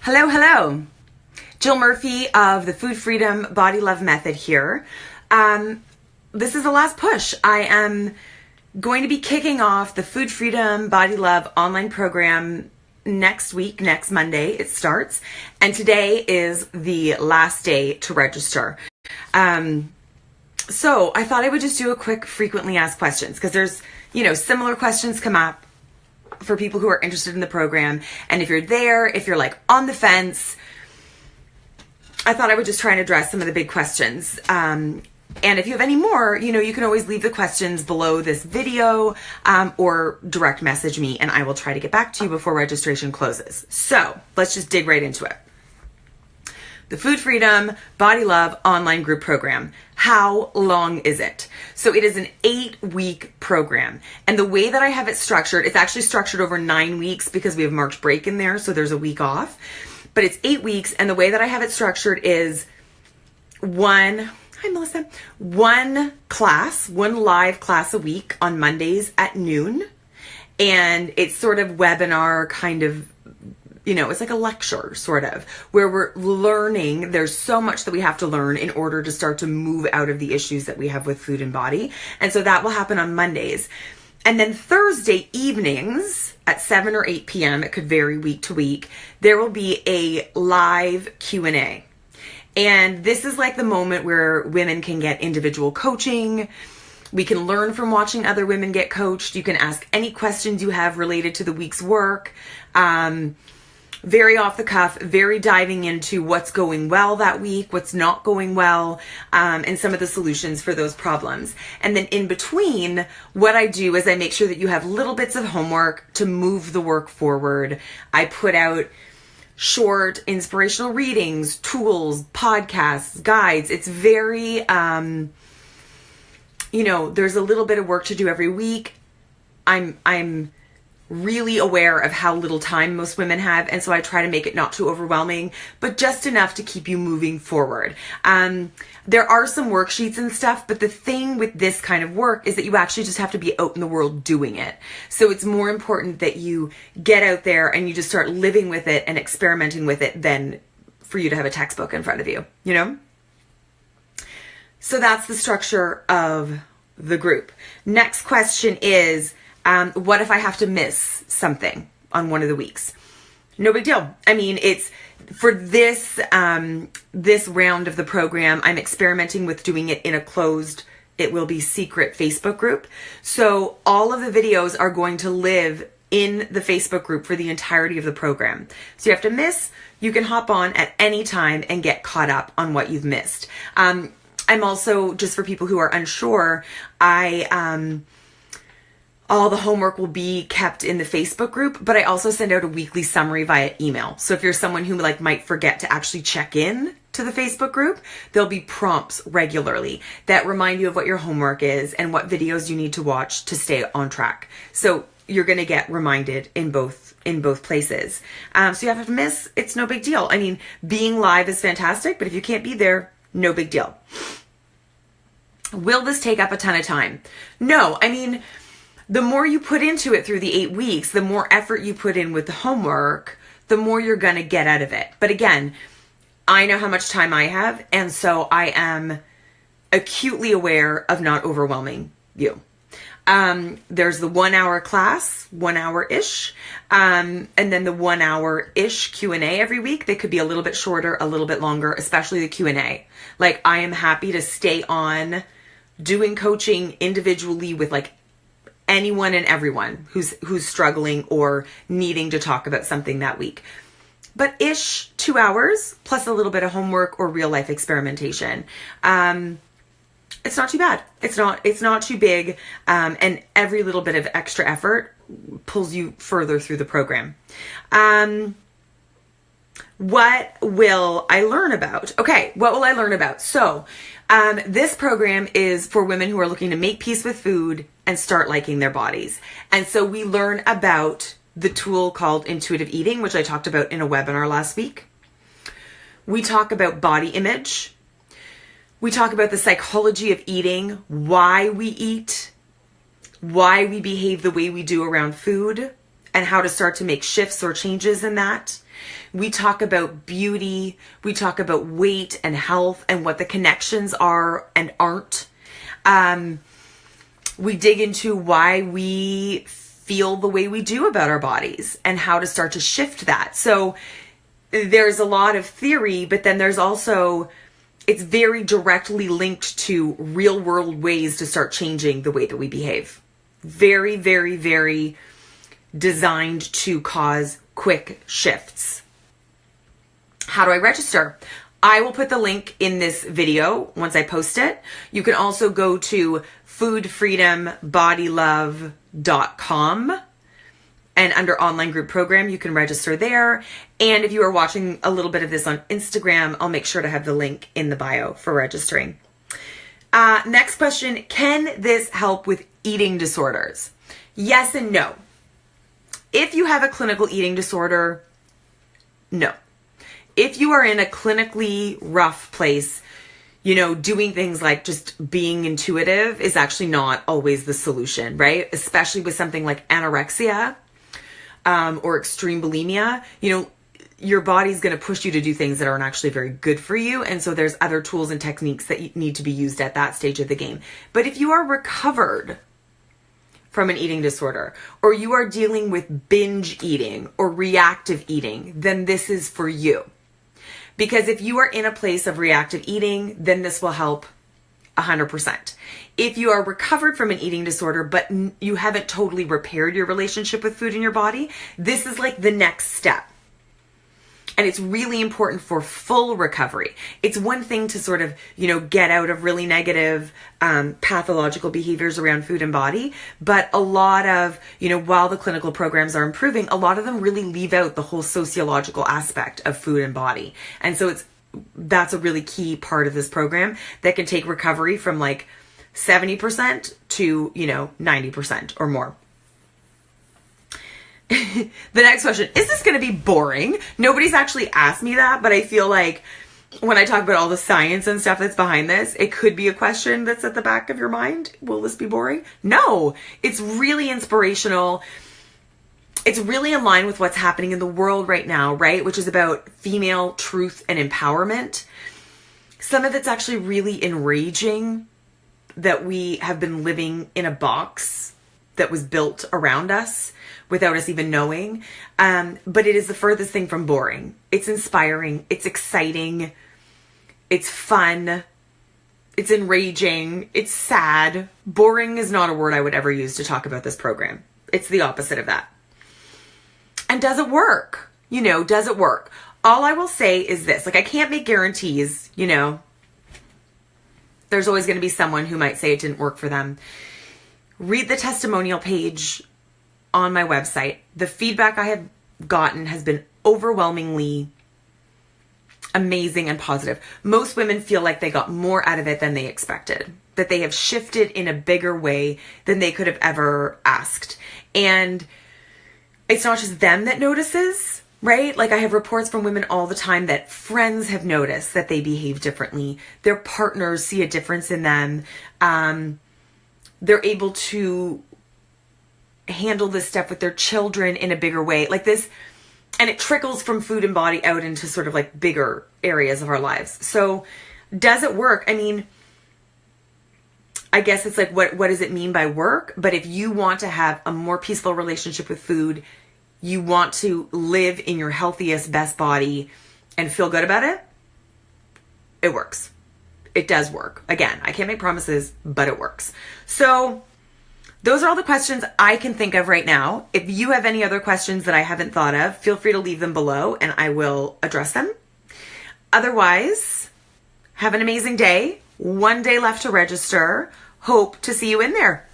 Hello, hello. Jill Murphy of the Food Freedom Body Love Method here. This is the last push. I am going to be kicking off the Food Freedom Body Love online program next week, next Monday it starts. And today is the last day to register. So I thought I would just do a quick frequently asked questions because there's, similar questions come up for people who are interested in the program. And if you're there, if you're like on the fence, I thought I would just try and address some of the big questions. And if you have any more, you can always leave the questions below this video or direct message me and I will try to get back to you before registration closes. So let's just dig right into it. The Food Freedom Body Love online group program. How long is it? So it is an 8-week program. And the way that I have it structured, it's actually structured over 9 weeks because we have March break in there. So there's a week off, but it's 8 weeks. And the way that I have it structured is one live class a week on Mondays at noon. And it's sort of webinar kind of, it's like a lecture sort of where we're learning. There's so much that we have to learn in order to start to move out of the issues that we have with food and body. And so that will happen on Mondays. And then Thursday evenings at 7 or 8 p.m., it could vary week to week, there will be a live Q&A. And this is like the moment where women can get individual coaching. We can learn from watching other women get coached. You can ask any questions you have related to the week's work. Very off the cuff, very diving into what's going well that week, what's not going well, and some of the solutions for those problems. And then in between, what I do is I make sure that you have little bits of homework to move the work forward. I put out short inspirational readings, tools, podcasts, guides. It's very, there's a little bit of work to do every week. I'm really aware of how little time most women have, and so I try to make it not too overwhelming, but just enough to keep you moving forward. There are some worksheets and stuff, but the thing with this kind of work is that you actually just have to be out in the world doing it. So it's more important that you get out there and you just start living with it and experimenting with it than for you to have a textbook in front of you, So that's the structure of the group. Next question is, what if I have to miss something on one of the weeks? No big deal. I mean, it's for this round of the program, I'm experimenting with doing it in a closed, it will be secret Facebook group. So all of the videos are going to live in the Facebook group for the entirety of the program. So you have to miss, you can hop on at any time and get caught up on what you've missed. I'm also, just for people who are unsure, all the homework will be kept in the Facebook group, but I also send out a weekly summary via email. So if you're someone who might forget to actually check in to the Facebook group, there'll be prompts regularly that remind you of what your homework is and what videos you need to watch to stay on track. So you're going to get reminded in both places. So you have to miss, it's no big deal. I mean, being live is fantastic, but if you can't be there, no big deal. Will this take up a ton of time? No, I mean, the more you put into it through the 8 weeks, the more effort you put in with the homework, the more you're going to get out of it. But again, I know how much time I have, and so I am acutely aware of not overwhelming you. There's the 1 hour class, 1 hour-ish, and then the 1 hour-ish Q&A every week. They could be a little bit shorter, a little bit longer, especially the Q&A. Like, I am happy to stay on doing coaching individually with anyone and everyone who's struggling or needing to talk about something that week. But 2 hours plus a little bit of homework or real life experimentation. It's not too bad. It's not too big. And every little bit of extra effort pulls you further through the program. What will I learn about? Okay, what will I learn about? So, this program is for women who are looking to make peace with food and start liking their bodies. And so we learn about the tool called intuitive eating, which I talked about in a webinar last week. We talk about body image. We talk about the psychology of eating, why we eat, why we behave the way we do around food, and how to start to make shifts or changes in that. We talk about beauty. We talk about weight and health and what the connections are and aren't. We dig into why we feel the way we do about our bodies and how to start to shift that. So there's a lot of theory, but then there's also, it's very directly linked to real world ways to start changing the way that we behave. Very, very, very designed to cause quick shifts. How do I register? I will put the link in this video once I post it. You can also go to foodfreedombodylove.com, and under online group program, you can register there. And if you are watching a little bit of this on Instagram, I'll make sure to have the link in the bio for registering. Next question, can this help with eating disorders? Yes and no. If you have a clinical eating disorder, no. If you are in a clinically rough place, doing things like just being intuitive is actually not always the solution, right? Especially with something like anorexia or extreme bulimia, your body's going to push you to do things that aren't actually very good for you. And so there's other tools and techniques that need to be used at that stage of the game. But if you are recovered from an eating disorder, or you are dealing with binge eating or reactive eating, then this is for you. Because if you are in a place of reactive eating, then this will help 100%. If you are recovered from an eating disorder, but you haven't totally repaired your relationship with food in your body, this is like the next step. And it's really important for full recovery. It's one thing to sort of, get out of really negative pathological behaviors around food and body. But a lot of, while the clinical programs are improving, a lot of them really leave out the whole sociological aspect of food and body. And so that's a really key part of this program that can take recovery from like 70% to, 90% or more. The next question, is this going to be boring? Nobody's actually asked me that, but I feel like when I talk about all the science and stuff that's behind this, it could be a question that's at the back of your mind. Will this be boring? No, it's really inspirational. It's really in line with what's happening in the world right now, right? Which is about female truth and empowerment. Some of it's actually really enraging that we have been living in a box that was built around us without us even knowing. But it is the furthest thing from boring. It's inspiring. It's exciting. It's fun. It's enraging. It's sad. Boring is not a word I would ever use to talk about this program. It's the opposite of that. And does it work? Does it work? All I will say is this, I can't make guarantees, There's always going to be someone who might say it didn't work for them. Read the testimonial page on my website. The feedback I have gotten has been overwhelmingly amazing and positive. Most women feel like they got more out of it than they expected, that they have shifted in a bigger way than they could have ever asked. And it's not just them that notices, right? I have reports from women all the time that friends have noticed that they behave differently. Their partners see a difference in them. They're able to handle this stuff with their children in a bigger way. This, and it trickles from food and body out into sort of bigger areas of our lives. So does it work? I guess it's what does it mean by work? But if you want to have a more peaceful relationship with food, you want to live in your healthiest, best body and feel good about it, it works. It does work. Again, I can't make promises, but it works. So those are all the questions I can think of right now. If you have any other questions that I haven't thought of, feel free to leave them below and I will address them. Otherwise, have an amazing day. One day left to register. Hope to see you in there.